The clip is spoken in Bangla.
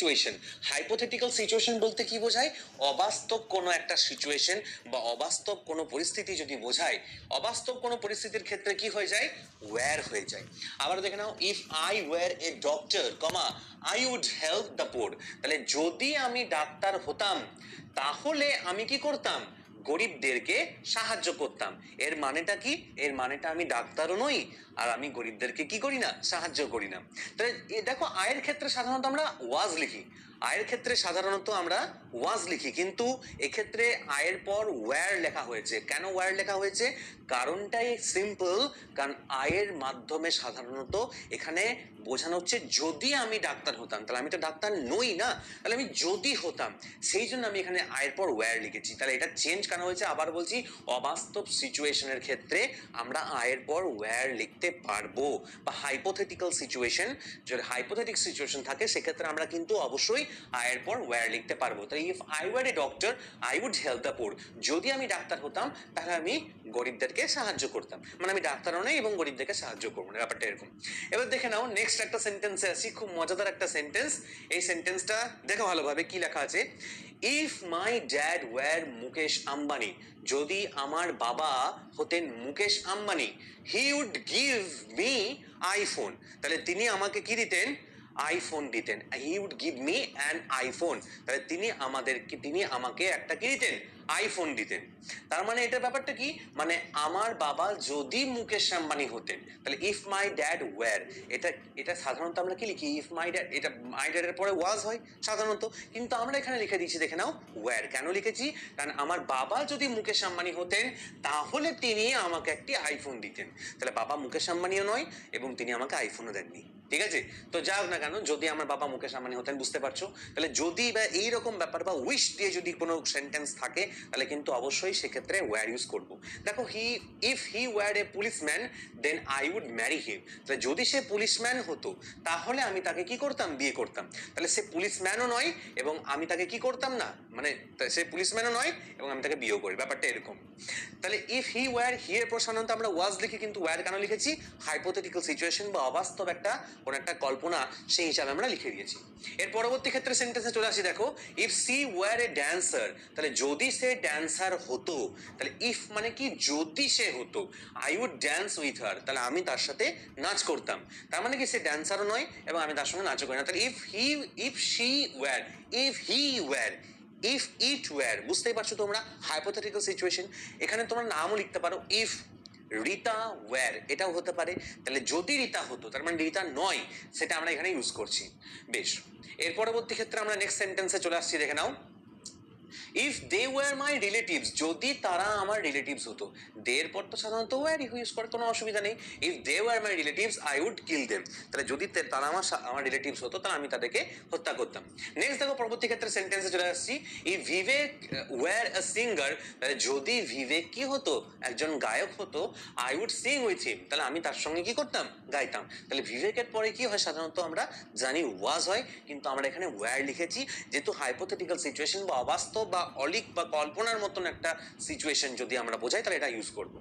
সিচুয়েশন। হাইপোথেটিক্যাল সিচুয়েশন বলতে কি বোঝায়? অবাস্তব কোনো একটা সিচুয়েশন বা অবাস্তব কোনো পরিস্থিতি যদি বোঝায়, অবাস্তব কোনো পরিস্থিতির ক্ষেত্রে কি হয়ে যায়? ওয়্যার হয়ে যায়। আবার দেখে নাও, if I were a doctor comma I would help the poor. তাহলে যদি আমি ডাক্তার হতাম তাহলে আমি কি করতাম? গরিবদেরকে সাহায্য করতাম। এর মানেটা কি? এর মানেটা আমি ডাক্তারও নই আর আমি গরিবদেরকে কি করি না? সাহায্য করি না। তাহলে দেখো, আয়ের ক্ষেত্রে সাধারণত আমরা ওয়াজ লিখি, আয়ের ক্ষেত্রে সাধারণত আমরা ওয়াজ লিখি, কিন্তু এক্ষেত্রে আয়ের পর ওয়্যার লেখা হয়েছে। কেন ওয়্যার লেখা হয়েছে? কারণটাই সিম্পল, কারণ আয়ের মাধ্যমে সাধারণত এখানে বোঝানো হচ্ছে যদি আমি ডাক্তার হতাম, তাহলে আমি তো ডাক্তার নই না, তাহলে আমি যদি হতাম, সেই জন্য আমি এখানে আয়ের পর ওয়্যার লিখেছি। তাহলে এটা চেঞ্জ কেন হয়েছে? আবার বলছি, অবাস্তব সিচুয়েশনের ক্ষেত্রে আমরা আয়ের পর ওয়্যার লিখতে পারবো, বা হাইপোথেটিক্যাল সিচুয়েশন, যদি হাইপোথেটিক সিচুয়েশন থাকে সেক্ষেত্রে আমরা কিন্তু অবশ্যই আয়ের পর ওয়্যার লিখতে পারবো। তাই if I were a doctor I would help the poor, যদি আমি ডাক্তার হতাম তাহলে আমি গরিবদেরকে সাহায্য করতাম, মানে আমি ডাক্তারও নই এবং গরিবদেরকে সাহায্য করবো না, ব্যাপারটা এরকম। এবার দেখে নাও নেক্সট একটা সেন্টেন্সে আসি, খুব মজাদার একটা সেন্টেন্স। এই সেন্টেন্সটা দেখো ভালোভাবে কি লেখা আছে। If my dad were Mukesh Ambani, যদি আমার বাবা হতেন Mukesh Ambani, he would give me iPhone, তাহলে তিনি আমাকে কি দিতেন? আইফোন দিতেন। He would give me an iPhone, তাহলে তিনি আমাকে একটা কি দিতেন? আইফোন দিতেন। তার মানে এটা ব্যাপারটা কি? মানে আমার বাবা যদি মুকেশ আম্বানি হতেন, তাহলে ইফ মাই ড্যাড ওয়্যার, এটা সাধারণত আমরা কি লিখি? ইফ মাই ড্যাড, এটা মাই ড্যাডের পরে ওয়াজ হয় সাধারণত, কিন্তু আমরা এখানে লিখে দিচ্ছি, দেখে নাও, ওয়্যার। কেন লিখেছি? কারণ আমার বাবা যদি মুকেশ আম্বানি হতেন তাহলে তিনি আমাকে একটি আইফোন দিতেন। তাহলে বাবা মুকেশ আম্বানিও নয় এবং তিনি আমাকে আইফোনও দেননি। ঠিক আছে? তো যাক না কেন, যদি আমার বাবা মুকেশ আম্বানি হতেন, বুঝতে পারছো? তাহলে যদি বা এইরকম ব্যাপার বা উইশ দিয়ে যদি কোনো সেন্টেন্স থাকে তাহলে কিন্তু অবশ্যই সেক্ষেত্রে ওয়্যার ইউজ করবো। দেখো, if he were a policeman then I would marry him, তাহলে যদি সে পুলিশম্যান হতো তাহলে আমি তাকে কি করতাম? বিয়ে করতাম। তাহলে সে পুলিশম্যানও নয় এবং আমি তাকে কি করতাম না, মানে সে পুলিশম্যানও নয় এবং আমি তাকে বিয়েও করি, ব্যাপারটা এরকম। তাহলে ইফ হি ওয়্যার, হি এর পর সাধারণত আমরা ওয়াজ লিখি, কিন্তু ওয়্যার কেন লিখেছি? হাইপোথেটিক্যাল সিচুয়েশন বা অবাস্তব একটা কোন একটা কল্পনা, সেই হিসাবে আমরা লিখে দিয়েছি। এর পরবর্তী ক্ষেত্রে সেন্টেন্সে চলে আসি, দেখো, if she were a dancer, তাহলে যদি সে ড্যান্সার হতো, তাহলে ইফ মানে কি? যদি সে হতো, I would dance with her, তাহলে আমি তার সাথে নাচ করতাম। তার মানে কি? সে ড্যান্সারও নয় এবং আমি তার সঙ্গে নাচও করি না। তাহলে if she were, if he were, if it were, বুঝতেই পারছো তোমরা হাইপোথেটিক্যাল সিচুয়েশন। এখানে তোমরা নামও লিখতে পারো, ইফ রিতা ওয়্যার, এটাও হতে পারে। তাহলে যদি রিতা হতো, তার মানে রিতা নয়, সেটা আমরা এখানে ইউজ করছি। বেশ, এর পরবর্তী ক্ষেত্রে আমরা নেক্সট সেন্টেন্সে চলে আসছি, দেখে নাও। If they were my relatives, যদি তারা আমার রিলেটিভস হতো, দের পর তো সাধারণত ওয়্যার ইউজ করে, কোনো অসুবিধা নেই। If they were my relatives I would kill them, তাহলে যদি তারা আমার রিলেটিভস হতো তাহলে আমি তাদেরকে হত্যা করতাম। নেক্সট দেখো, পরবর্তী ক্ষেত্রে সেন্টেন্সে চলে আসছি, if Vivek were a singer, তাহলে যদি ভিভেক কি হতো? একজন গায়ক হতো, I would sing with him, তাহলে আমি তার সঙ্গে কি করতাম? গাইতাম। তাহলে ভিভেকের পরে কি হয়? সাধারণত আমরা জানি ওয়াজ হয়, কিন্তু আমরা এখানে ওয়্যার লিখেছি, যেহেতু হাইপোথেটিক্যাল সিচুয়েশন বা অবাস্তব বা অলিক বা কল্পনার মতন একটা সিচুয়েশন যদি আমরা বোঝাই তাহলে এটা ইউজ করব।